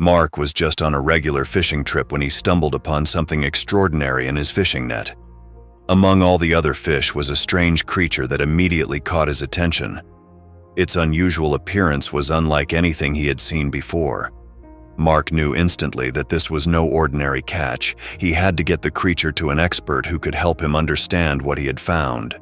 Mark was just on a regular fishing trip when he stumbled upon something extraordinary in his fishing net. Among all the other fish was a strange creature that immediately caught his attention. Its unusual appearance was unlike anything he had seen before. Mark knew instantly that this was no ordinary catch. He had to get the creature to an expert who could help him understand what he had found.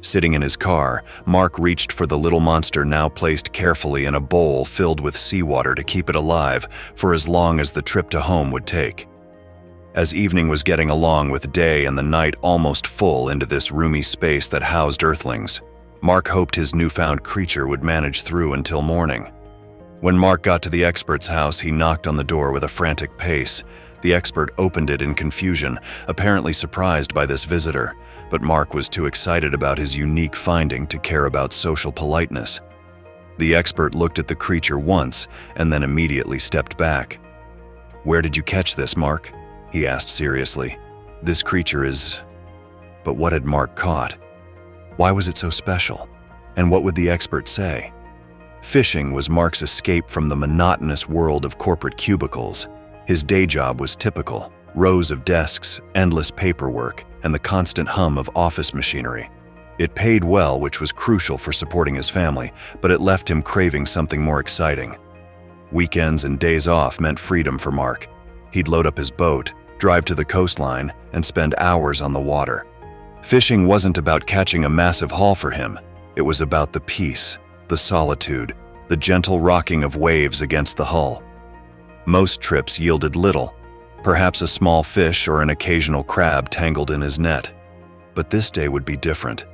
Sitting in his car, Mark reached for the little monster, now placed carefully in a bowl filled with seawater to keep it alive for as long as the trip to home would take. As evening was getting along with day and the night almost full into this roomy space that housed earthlings, Mark hoped his newfound creature would manage through until morning. When Mark got to the expert's house, he knocked on the door with a frantic pace. The expert opened it in confusion, apparently surprised by this visitor, but Mark was too excited about his unique finding to care about social politeness. The expert looked at the creature once and then immediately stepped back. "Where did you catch this, Mark?" he asked seriously. "This creature is..." But what had Mark caught? Why was it so special? And what would the expert say? Fishing was Mark's escape from the monotonous world of corporate cubicles. His day job was typical: rows of desks, endless paperwork, and the constant hum of office machinery. It paid well, which was crucial for supporting his family, but it left him craving something more exciting. Weekends and days off meant freedom for Mark. He'd load up his boat, drive to the coastline, and spend hours on the water. Fishing wasn't about catching a massive haul for him. It was about the peace, the solitude, the gentle rocking of waves against the hull. Most trips yielded little, perhaps a small fish or an occasional crab tangled in his net. But this day would be different.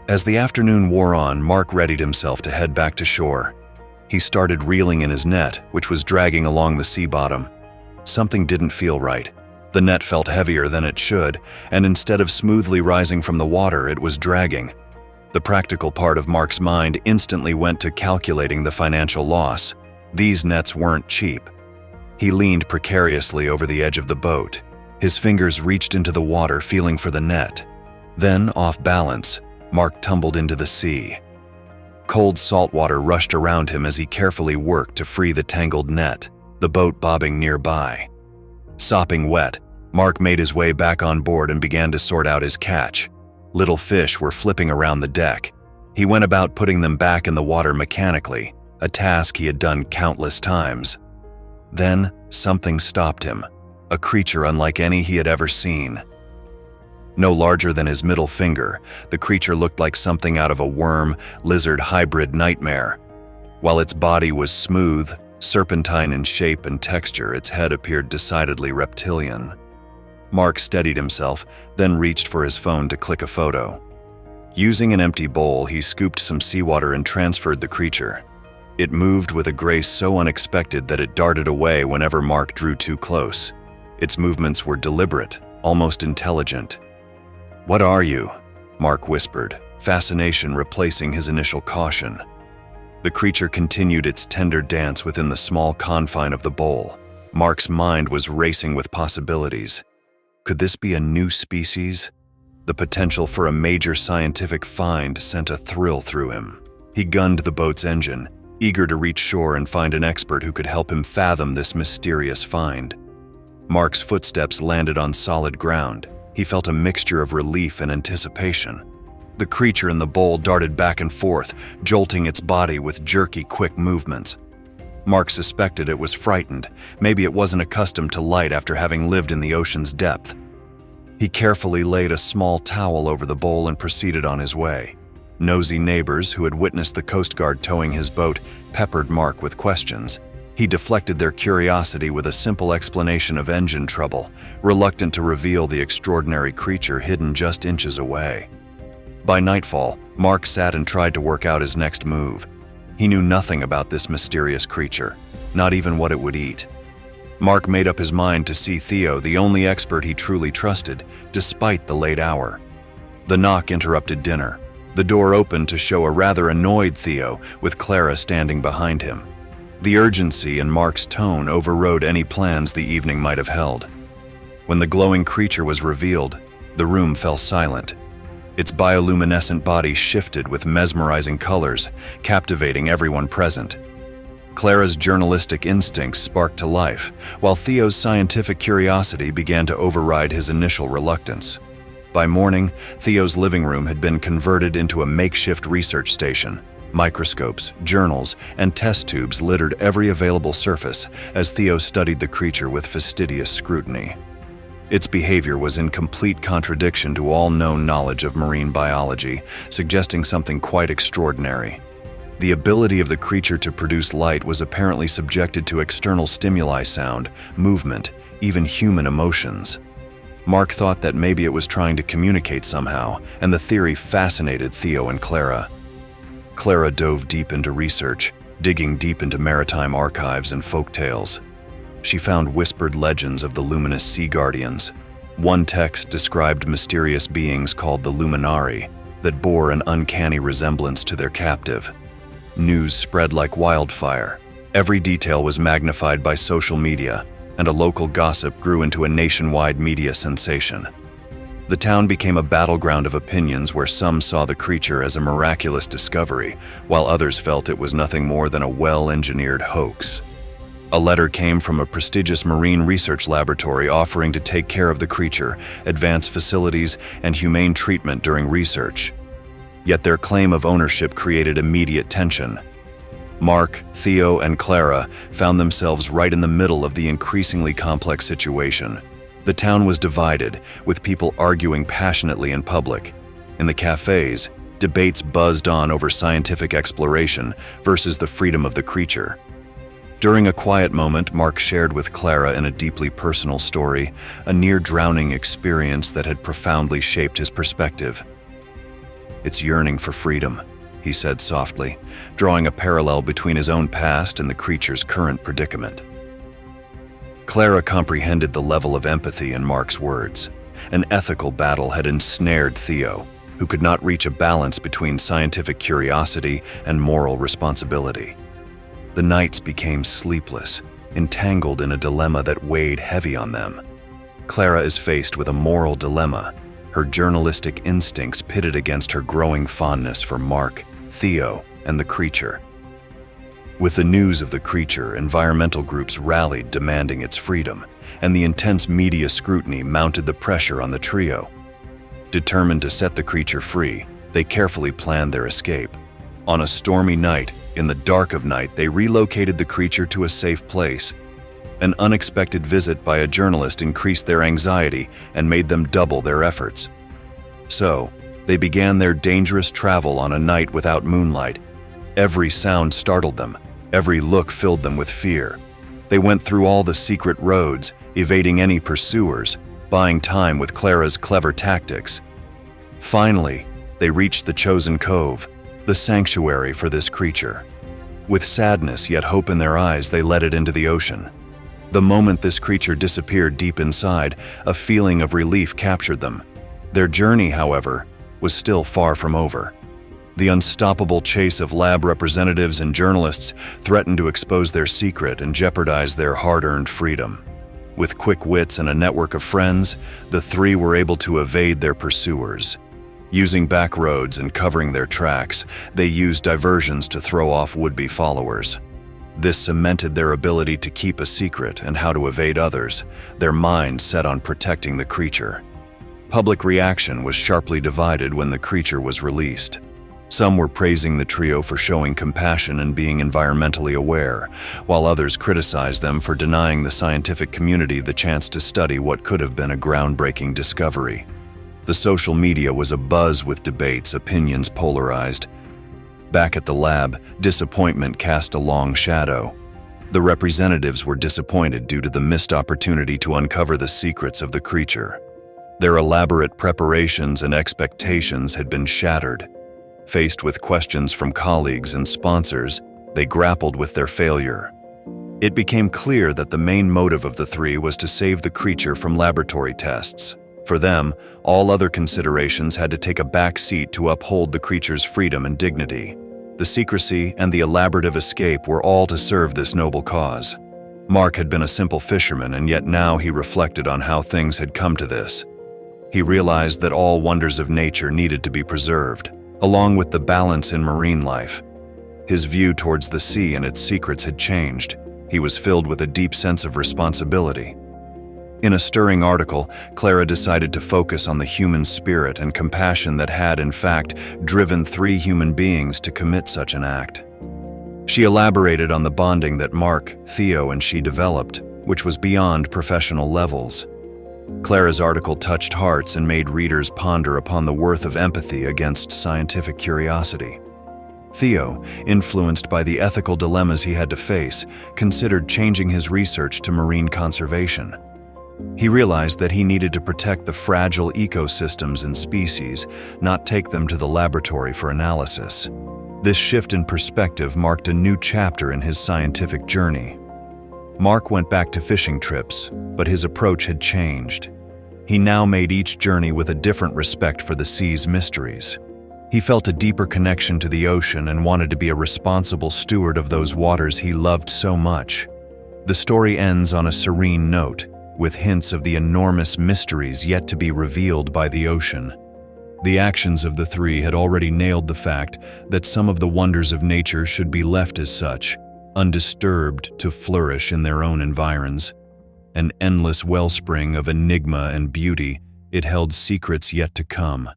As the afternoon wore on, Mark readied himself to head back to shore. He started reeling in his net, which was dragging along the sea bottom. Something didn't feel right. The net felt heavier than it should, and instead of smoothly rising from the water, it was dragging. The practical part of Mark's mind instantly went to calculating the financial loss. These nets weren't cheap. He leaned precariously over the edge of the boat. His fingers reached into the water, feeling for the net. Then, off balance, Mark tumbled into the sea. Cold salt water rushed around him as he carefully worked to free the tangled net, the boat bobbing nearby. Sopping wet, Mark made his way back on board and began to sort out his catch. Little fish were flipping around the deck. He went about putting them back in the water mechanically, a task he had done countless times. Then, something stopped him, a creature unlike any he had ever seen. No larger than his middle finger, the creature looked like something out of a worm-lizard hybrid nightmare. While its body was smooth, serpentine in shape and texture, its head appeared decidedly reptilian. Mark steadied himself, then reached for his phone to click a photo. Using an empty bowl, he scooped some seawater and transferred the creature. It moved with a grace so unexpected that it darted away whenever Mark drew too close. Its movements were deliberate, almost intelligent. "What are you?" Mark whispered, fascination replacing his initial caution. The creature continued its tender dance within the small confine of the bowl. Mark's mind was racing with possibilities. Could this be a new species? The potential for a major scientific find sent a thrill through him. He gunned the boat's engine, eager to reach shore and find an expert who could help him fathom this mysterious find. Mark's footsteps landed on solid ground. He felt a mixture of relief and anticipation. The creature in the bowl darted back and forth, jolting its body with jerky, quick movements. Mark suspected it was frightened. Maybe it wasn't accustomed to light after having lived in the ocean's depth. He carefully laid a small towel over the bowl and proceeded on his way. Nosy neighbors who had witnessed the Coast Guard towing his boat peppered Mark with questions. He deflected their curiosity with a simple explanation of engine trouble, reluctant to reveal the extraordinary creature hidden just inches away. By nightfall, Mark sat and tried to work out his next move. He knew nothing about this mysterious creature, not even what it would eat. Mark made up his mind to see Theo, the only expert he truly trusted, despite the late hour. The knock interrupted dinner. The door opened to show a rather annoyed Theo, with Clara standing behind him. The urgency in Mark's tone overrode any plans the evening might have held. When the glowing creature was revealed, the room fell silent. Its bioluminescent body shifted with mesmerizing colors, captivating everyone present. Clara's journalistic instincts sparked to life, while Theo's scientific curiosity began to override his initial reluctance. By morning, Theo's living room had been converted into a makeshift research station. Microscopes, journals, and test tubes littered every available surface as Theo studied the creature with fastidious scrutiny. Its behavior was in complete contradiction to all known knowledge of marine biology, suggesting something quite extraordinary. The ability of the creature to produce light was apparently subjected to external stimuli, sound, movement, even human emotions. Mark thought that maybe it was trying to communicate somehow, and the theory fascinated Theo and Clara. Clara dove deep into research, digging deep into maritime archives and folktales. She found whispered legends of the luminous sea guardians. One text described mysterious beings called the Luminari that bore an uncanny resemblance to their captive. News spread like wildfire. Every detail was magnified by social media, and a local gossip grew into a nationwide media sensation. The town became a battleground of opinions where some saw the creature as a miraculous discovery, while others felt it was nothing more than a well-engineered hoax. A letter came from a prestigious marine research laboratory offering to take care of the creature, advance facilities, and humane treatment during research. Yet their claim of ownership created immediate tension. Mark, Theo, and Clara found themselves right in the middle of the increasingly complex situation. The town was divided, with people arguing passionately in public. In the cafes, debates buzzed on over scientific exploration versus the freedom of the creature. During a quiet moment, Mark shared with Clara in a deeply personal story, a near-drowning experience that had profoundly shaped his perspective. "It's yearning for freedom," he said softly, drawing a parallel between his own past and the creature's current predicament. Clara comprehended the level of empathy in Mark's words. An ethical battle had ensnared Theo, who could not reach a balance between scientific curiosity and moral responsibility. The nights became sleepless, entangled in a dilemma that weighed heavy on them. Clara is faced with a moral dilemma, her journalistic instincts pitted against her growing fondness for Mark, Theo, and the creature. With the news of the creature, environmental groups rallied demanding its freedom, and the intense media scrutiny mounted the pressure on the trio. Determined to set the creature free, they carefully planned their escape. On a stormy night, in the dark of night, they relocated the creature to a safe place. An unexpected visit by a journalist increased their anxiety and made them double their efforts. So, they began their dangerous travel on a night without moonlight. Every sound startled them. Every look filled them with fear. They went through all the secret roads, evading any pursuers, buying time with Clara's clever tactics. Finally, they reached the chosen cove, the sanctuary for this creature. With sadness yet hope in their eyes, they led it into the ocean. The moment this creature disappeared deep inside, a feeling of relief captured them. Their journey, however, was still far from over. The unstoppable chase of lab representatives and journalists threatened to expose their secret and jeopardize their hard-earned freedom. With quick wits and a network of friends, the three were able to evade their pursuers. Using back roads and covering their tracks, they used diversions to throw off would-be followers. This cemented their ability to keep a secret and how to evade others, their minds set on protecting the creature. Public reaction was sharply divided when the creature was released. Some were praising the trio for showing compassion and being environmentally aware, while others criticized them for denying the scientific community the chance to study what could have been a groundbreaking discovery. The social media was abuzz with debates, opinions polarized. Back at the lab, disappointment cast a long shadow. The representatives were disappointed due to the missed opportunity to uncover the secrets of the creature. Their elaborate preparations and expectations had been shattered. Faced with questions from colleagues and sponsors, they grappled with their failure. It became clear that the main motive of the three was to save the creature from laboratory tests. For them, all other considerations had to take a back seat to uphold the creature's freedom and dignity. The secrecy and the elaborative escape were all to serve this noble cause. Mark had been a simple fisherman, and yet now he reflected on how things had come to this. He realized that all wonders of nature needed to be preserved, along with the balance in marine life. His view towards the sea and its secrets had changed. He was filled with a deep sense of responsibility. In a stirring article, Clara decided to focus on the human spirit and compassion that had, in fact, driven 3 human beings to commit such an act. She elaborated on the bonding that Mark, Theo, and she developed, which was beyond professional levels. Clara's article touched hearts and made readers ponder upon the worth of empathy against scientific curiosity. Theo, influenced by the ethical dilemmas he had to face, considered changing his research to marine conservation. He realized that he needed to protect the fragile ecosystems and species, not take them to the laboratory for analysis. This shift in perspective marked a new chapter in his scientific journey. Mark went back to fishing trips, but his approach had changed. He now made each journey with a different respect for the sea's mysteries. He felt a deeper connection to the ocean and wanted to be a responsible steward of those waters he loved so much. The story ends on a serene note, with hints of the enormous mysteries yet to be revealed by the ocean. The actions of the 3 had already nailed the fact that some of the wonders of nature should be left as such, undisturbed to flourish in their own environs. An endless wellspring of enigma and beauty, it held secrets yet to come.